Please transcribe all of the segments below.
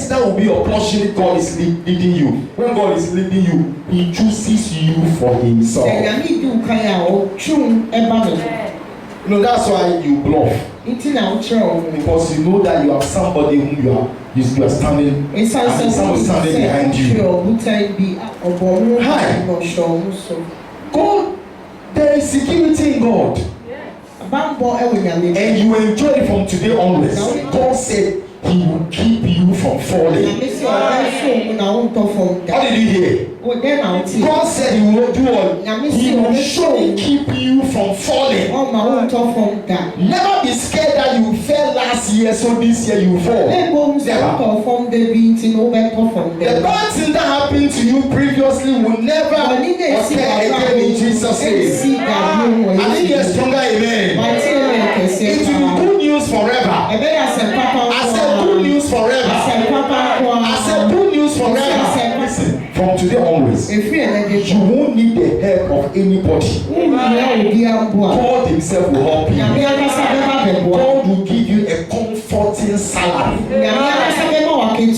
Yes, that will be your portion if God is leading you. When God is leading you, He chooses you for Himself. You know, that's why you bluff. Because you know that you have somebody whom you are standing, and someone standing behind you. Hi. God, there is security in God. And you enjoy it from today onwards. God said He will keep you from falling. How did you hear? God said He will do all. He will surely keep you from falling. Never be scared that you fell last year, so this year you fall. The bad thing that happened to you previously will never occur again in Jesus' name. I think you're stronger, amen. It will be good news forever. I said good news forever. I said good news forever. Listen, from today onwards, you won't need the help of anybody. God Himself will help you. God will give you a comforting salary. You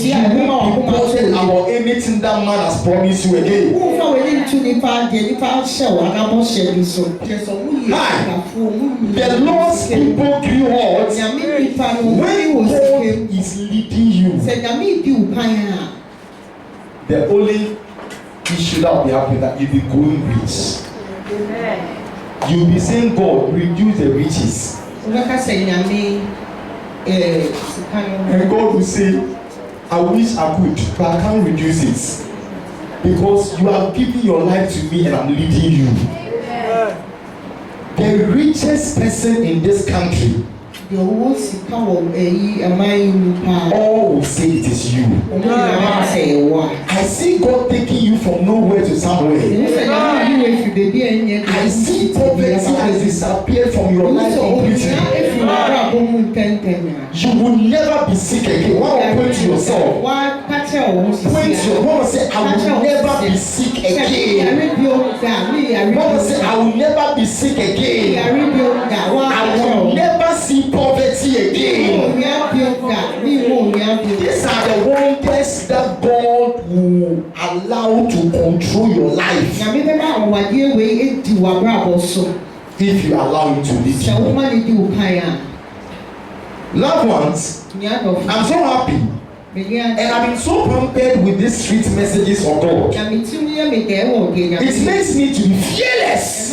won't be bothered about anything that man has promised you again. Hi. The Lord's people grew hot when God is leading you. The only issue that will be happening that you'll be going rich. You'll be saying, God, reduce the riches. And God will say, I wish I could, but I can't reduce it. Because you have given your life to me and I'm leading you. The richest person in this country, all will say it is you. I see God taking you from nowhere to somewhere. I see poverty has disappeared from your life completely. You will never be sick again. Why don't you point to yourself? Point to your mama, say, I will never be sick again. Mama, say, I will never be sick again. I will never see poverty again. These are the wonders that God will allow to control your life if you allow Him to lead you. Loved ones, I'm so happy and I've been so pampered with these street messages of God. It makes me to be fearless.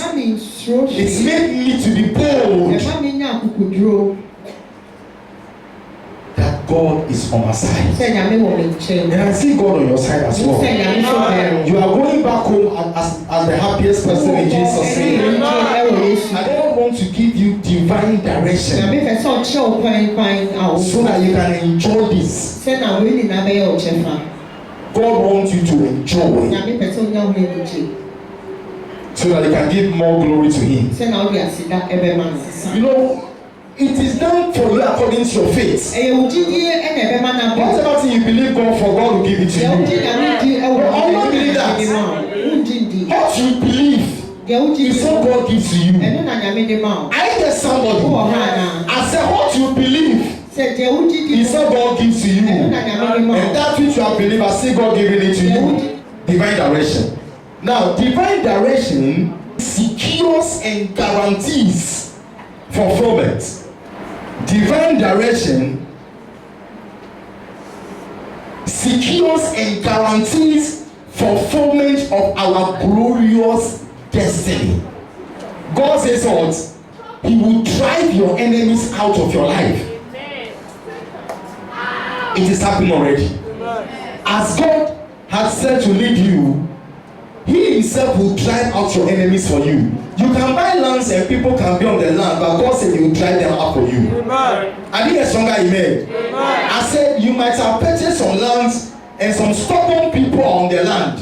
It makes me to be bold. That God is on my side. And I see God on your side as well. You are going back home as the happiest person in Jesus' name. I don't want to give you divine direction so that you can enjoy this. God wants you to enjoy so that you can give more glory to Him. You know, it is done for you according to your faith. Whatever thing you believe God for, God will give it to you. I don't believe that. What you believe is what God gives to you. I hear somebody. I said, what you believe is what God gives to you. And that which you have believed, I see God giving it to you. Divine direction. Now, divine direction secures and guarantees fulfillment. Divine direction secures and guarantees fulfillment of our glorious destiny. God says what? He will drive your enemies out of your life. It is happening already. As God has said to lead you, He Himself will drive out your enemies for you. You can buy lands and people can be on the land, but God said He will drive them out for you. I think a stronger amen. I said you might have purchased some lands and some stubborn people on the land.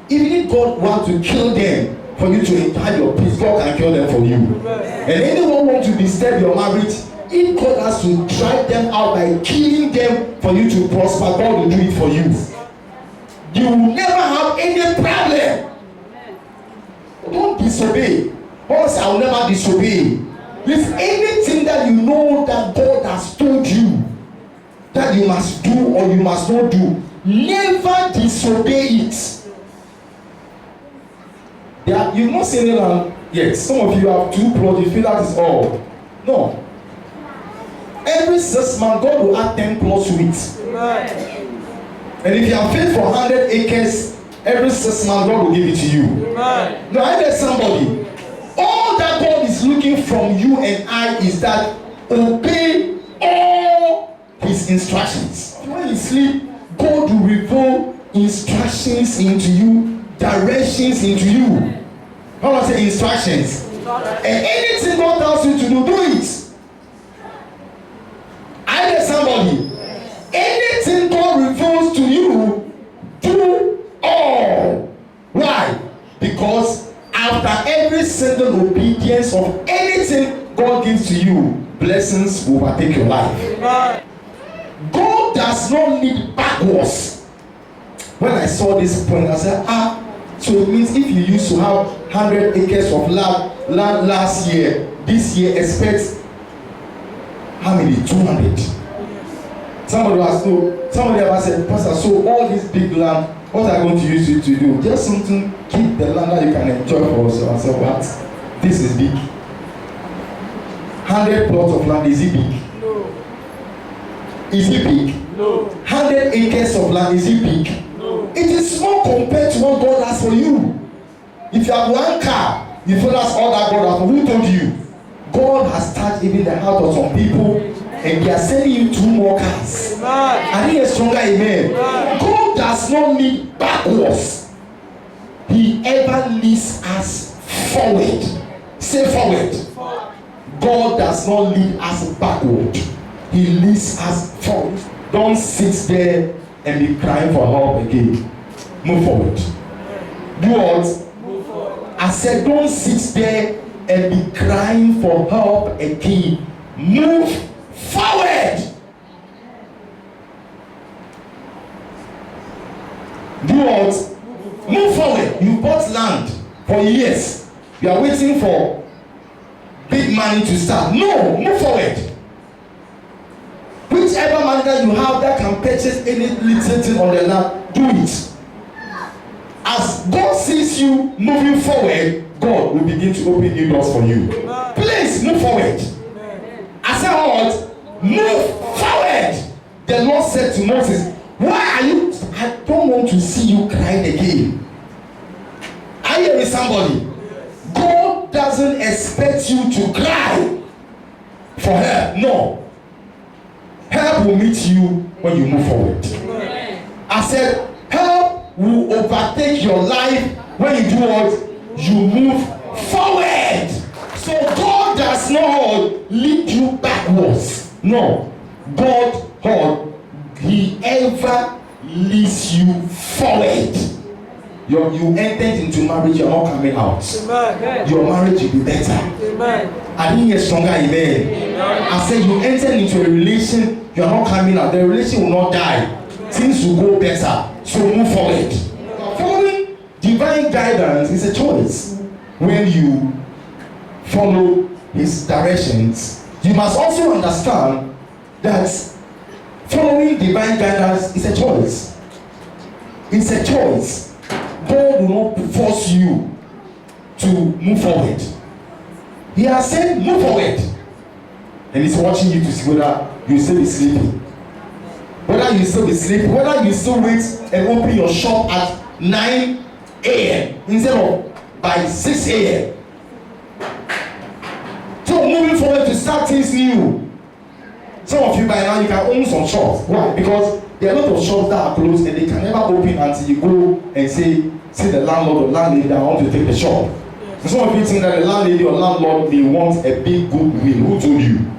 Even if God wants to kill them for you to have your peace, God can kill them for you. And anyone want to disturb your marriage, if God has to drive them out by killing them for you to prosper, God will do it for you. You will never have any problem. Don't disobey. God said, I will never disobey. If anything that you know that God has told you, that you must do or you must not do, never disobey it. You've not seen any land yet. Some of you have 2 plots, you feel that is all. No. Every 6 months, God will add 10 plots to it. And if you have paid for 100 acres, every 6 months, God will give it to you. Now, I met somebody. All that God is looking from you and I is that obey all His instructions. When you sleep, God will reveal instructions into you, directions into you. How do I say instructions? And anything God tells you to do, do it. I met somebody. Anything God reveals to you, do all. Why? Because after every single obedience of anything God gives to you, blessings will overtake your life. God does not need backwards. When I saw this point, I said, so it means if you used to have 100 acres of land last year, this year expect how many? 200. Somebody ever said, Pastor, so all this big land, what are you going to use it to do? Just something, keep the land that you can enjoy for yourself. I said, what? This is big. 100 plots of land, is it big? No. Is it big? No. 100 acres of land, is it big? No. It is small compared to what God has for you. If you have 1 car, you feel that's all that God has for you. Who told you? God has touched even the heart of some people, and they are sending you 2 more cars. I need a stronger amen. God does not need backwards. He ever leads us forward. Say forward. God does not lead us backward. He leads us forward. Don't sit there and be crying for help again. Move forward. Do what? Move forward. I said, don't sit there and be crying for help again. Move forward. Do what? Move forward. You bought land for years. You are waiting for big money to start. No, move forward. Whichever money that you have that can purchase any little thing on the land, do it. As God sees you moving forward, God will begin to open new doors for you. Please move forward. I said, what? Move forward. The Lord said to Moses, why are you? I don't want to see you crying again. Are you hearing somebody? God doesn't expect you to cry for help. No. Help will meet you when you move forward. I said, help will overtake your life when you do what? You move forward. So God does not lead you backwards. No. God, He ever leads you forward. You entered into marriage, you're not coming out. Amen. Your marriage will be better. Amen. I didn't hear stronger amen. Amen. I said you entered into a relation, you're not coming out. The relation will not die. Things will go better. So move forward. Following divine guidance is a choice. When you follow His directions, you must also understand that following divine guidance is a choice. It's a choice. God will not force you to move forward. He has said move forward, and He's watching you to see whether you still be sleeping, whether you still be sleeping, whether you still wait and open your shop at 9 a.m. instead of by 6 a.m. So moving forward to start things new. Some of you by now you can own some shops. Why? Because there are a lot of shops that are closed and they can never open until you go and say the landlord or landlady that I want to take the shop. And some of you think that the landlady or landlord may want a big goodwill. Who told you?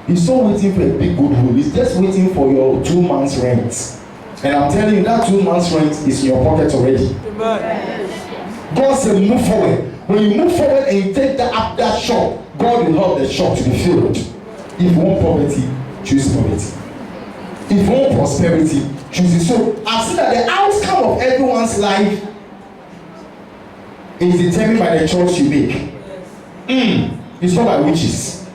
He's not waiting for a big goodwill. He's just waiting for your 2 months rent. And I'm telling you that 2 months rent is in your pocket already. Amen. God said move forward. When you move forward and you take that shop, God will help the shop to be filled. If you want poverty, choose poverty. If you want prosperity, choose it. So I've seen that the outcome of everyone's life is determined by the choice you make. It's not by witches.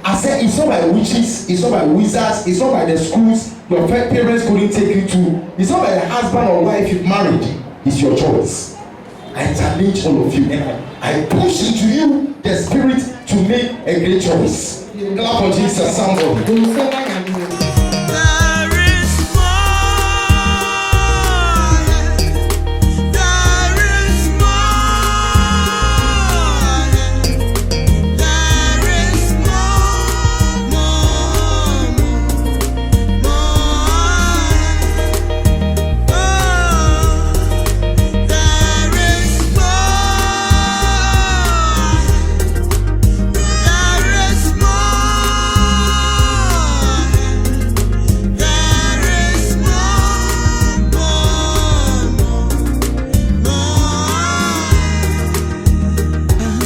I I said it's not by witches, it's not by wizards, it's not by the schools your parents couldn't take you to, it's not by the husband or wife you've married. It's your choice. I challenge all of you and I push into you the spirit to make a great choice. Clap for Jesus, somebody.